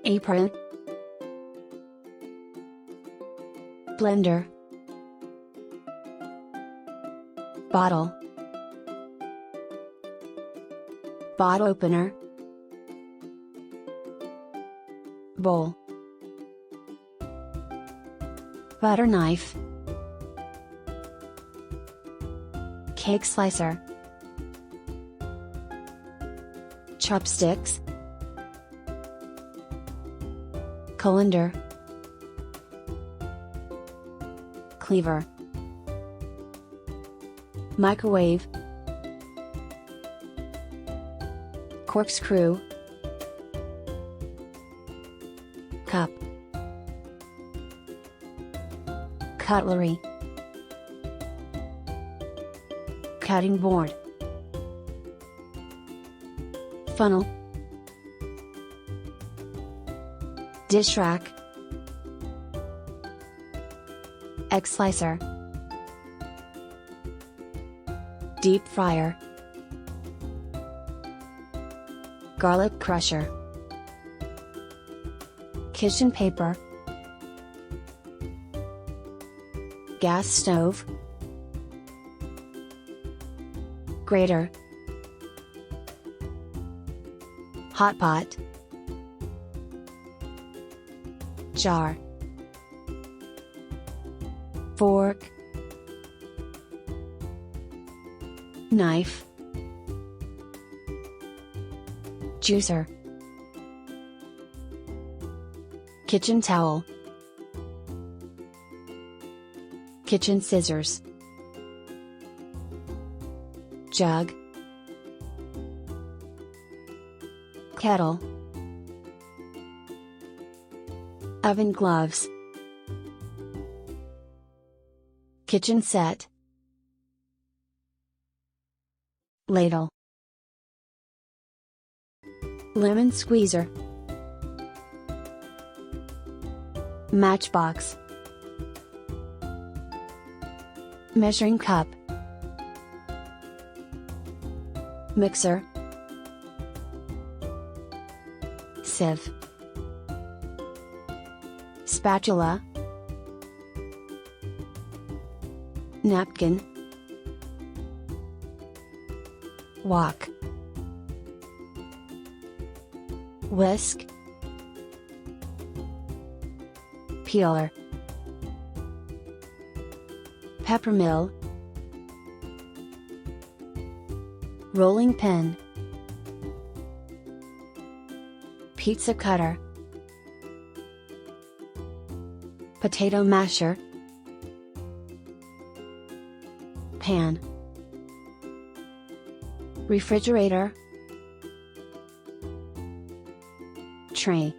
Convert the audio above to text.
Apron, blender, bottle, bottle opener, bowl, butter knife, cake slicer, chopsticks, colander, cleaver, microwave, corkscrew, cup, cutlery, cutting board, funnel, dish rack, egg slicer, deep fryer, garlic crusher, kitchen paper, gas stove, grater, hot pot, jar, fork, knife, juicer, kitchen towel, kitchen scissors, jug, kettle, oven gloves, kitchen set, ladle, lemon squeezer, matchbox, measuring cup, mixer, sieve, spatula, napkin, wok, whisk, peeler, peppermill, rolling pin, pizza cutter, potato masher, pan, refrigerator, tray.